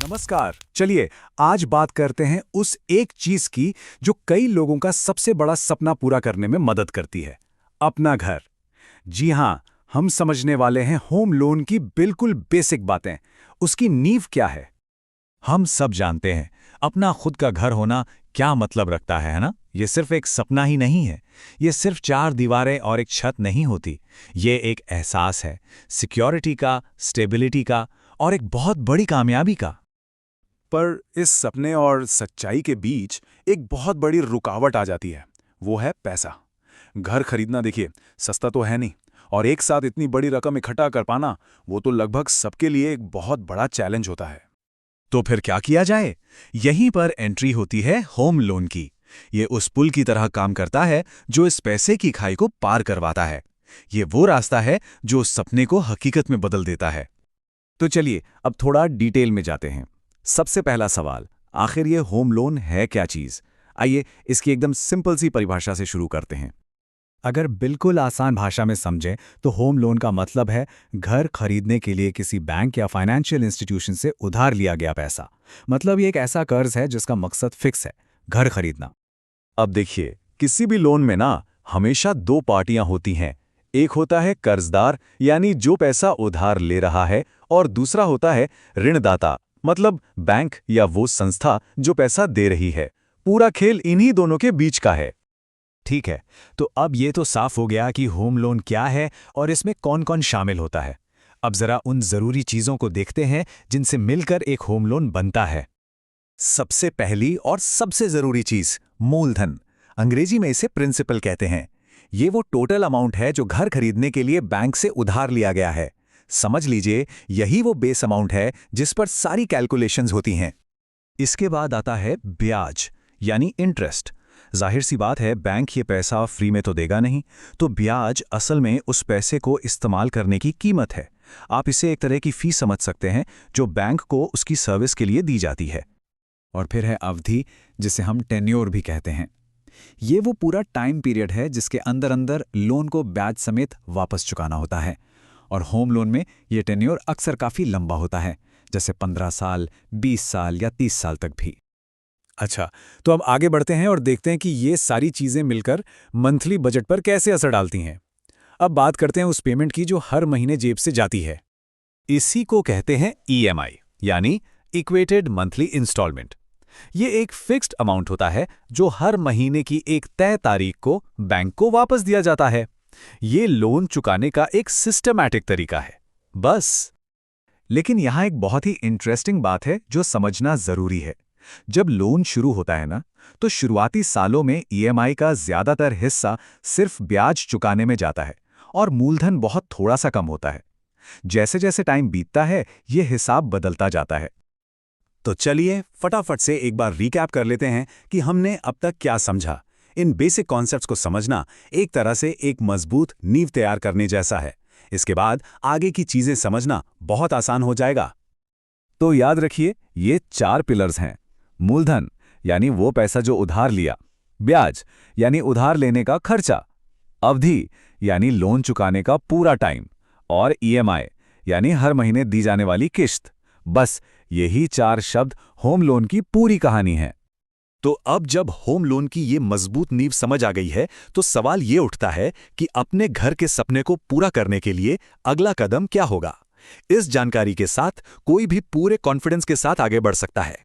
नमस्कार। चलिए आज बात करते हैं उस एक चीज की जो कई लोगों का सबसे बड़ा सपना पूरा करने में मदद करती है, अपना घर। जी हाँ, हम समझने वाले हैं होम लोन की बिल्कुल बेसिक बातें। उसकी नींव क्या है? हम सब जानते हैं अपना खुद का घर होना क्या मतलब रखता है ना। ये सिर्फ एक सपना ही नहीं है। ये सिर्फ चार दीवारें और एक छत नहीं होती। ये एक एहसास है सिक्योरिटी का, स्टेबिलिटी का और एक बहुत बड़ी कामयाबी का। पर इस सपने और सच्चाई के बीच एक बहुत बड़ी रुकावट आ जाती है। वो है पैसा। घर खरीदना देखिए सस्ता तो है नहीं, और एक साथ इतनी बड़ी रकम इकट्ठा कर पाना वो तो लगभग सबके लिए एक बहुत बड़ा चैलेंज होता है। तो फिर क्या किया जाए? यहीं पर एंट्री होती है होम लोन की। ये उस पुल की तरह काम करता है जो इस पैसे की खाई को पार करवाता है। ये वो रास्ता है जो उस सपने को हकीकत में बदल देता है। तो चलिए अब थोड़ा डिटेल में जाते हैं। सबसे पहला सवाल, आखिर ये होम लोन है क्या चीज़? आइए इसकी एकदम सिंपल सी परिभाषा से शुरू करते हैं। अगर बिल्कुल आसान भाषा में समझें तो होम लोन का मतलब है घर खरीदने के लिए किसी बैंक या फाइनेंशियल इंस्टीट्यूशन से उधार लिया गया पैसा। मतलब ये एक ऐसा कर्ज है जिसका मकसद फिक्स है, घर खरीदना। अब देखिए, किसी भी लोन में ना हमेशा दो पार्टियां होती हैं। एक होता है कर्जदार, यानी जो पैसा उधार ले रहा है, और दूसरा होता है ऋणदाता, मतलब बैंक या वो संस्था जो पैसा दे रही है। पूरा खेल इन्हीं दोनों के बीच का है। ठीक है, तो अब ये तो साफ हो गया कि होम लोन क्या है और इसमें कौन कौन शामिल होता है। अब जरा उन जरूरी चीजों को देखते हैं जिनसे मिलकर एक होम लोन बनता है। सबसे पहली और सबसे जरूरी चीज, मूलधन। अंग्रेजी में इसे प्रिंसिपल कहते हैं। ये वो टोटल अमाउंट है जो घर खरीदने के लिए बैंक से उधार लिया गया है। समझ लीजिए, यही वो बेस अमाउंट है जिस पर सारी कैलकुलेशंस होती हैं। इसके बाद आता है ब्याज, यानी इंटरेस्ट। जाहिर सी बात है, बैंक ये पैसा फ्री में तो देगा नहीं, तो ब्याज असल में उस पैसे को इस्तेमाल करने की कीमत है। आप इसे एक तरह की फीस समझ सकते हैं जो बैंक को उसकी सर्विस के लिए दी जाती है। और फिर है अवधि, जिसे हम टेन्योर भी कहते हैं। ये वो पूरा टाइम पीरियड है जिसके अंदर अंदर लोन को ब्याज समेत वापस चुकाना होता है। और होम लोन में ये टेन्योर अक्सर काफ़ी लंबा होता है, जैसे 15 साल, 20 साल या 30 साल तक भी। अच्छा, तो अब आगे बढ़ते हैं और देखते हैं कि ये सारी चीज़ें मिलकर मंथली बजट पर कैसे असर डालती हैं। अब बात करते हैं उस पेमेंट की जो हर महीने जेब से जाती है। इसी को कहते हैं ईएमआई, यानी इक्वेटेड मंथली इंस्टॉलमेंट। ये एक फिक्स्ड अमाउंट होता है जो हर महीने की एक तय तारीख को बैंक को वापस दिया जाता है। ये लोन चुकाने का एक सिस्टमैटिक तरीका है, बस। लेकिन यहां एक बहुत ही इंटरेस्टिंग बात है जो समझना जरूरी है। जब लोन शुरू होता है ना, तो शुरुआती सालों में ईएमआई का ज्यादातर हिस्सा सिर्फ ब्याज चुकाने में जाता है और मूलधन बहुत थोड़ा सा कम होता है। जैसे जैसे टाइम बीतता है, ये हिसाब बदलता जाता है। तो चलिए फटाफट से एक बार रिकैप कर लेते हैं कि हमने अब तक क्या समझा। इन बेसिक कॉन्सेप्ट्स को समझना एक तरह से एक मजबूत नींव तैयार करने जैसा है। इसके बाद आगे की चीजें समझना बहुत आसान हो जाएगा। तो याद रखिए, ये 4 पिलर्स हैं। मूलधन, यानी वो पैसा जो उधार लिया। ब्याज, यानी उधार लेने का खर्चा। अवधि, यानी लोन चुकाने का पूरा टाइम। और ईएमआई, यानी हर महीने दी जाने वाली किश्त। बस यही 4 शब्द होम लोन की पूरी कहानी है। तो अब जब होम लोन की ये मजबूत नींव समझ आ गई है, तो सवाल ये उठता है कि अपने घर के सपने को पूरा करने के लिए अगला कदम क्या होगा। इस जानकारी के साथ कोई भी पूरे कॉन्फिडेंस के साथ आगे बढ़ सकता है।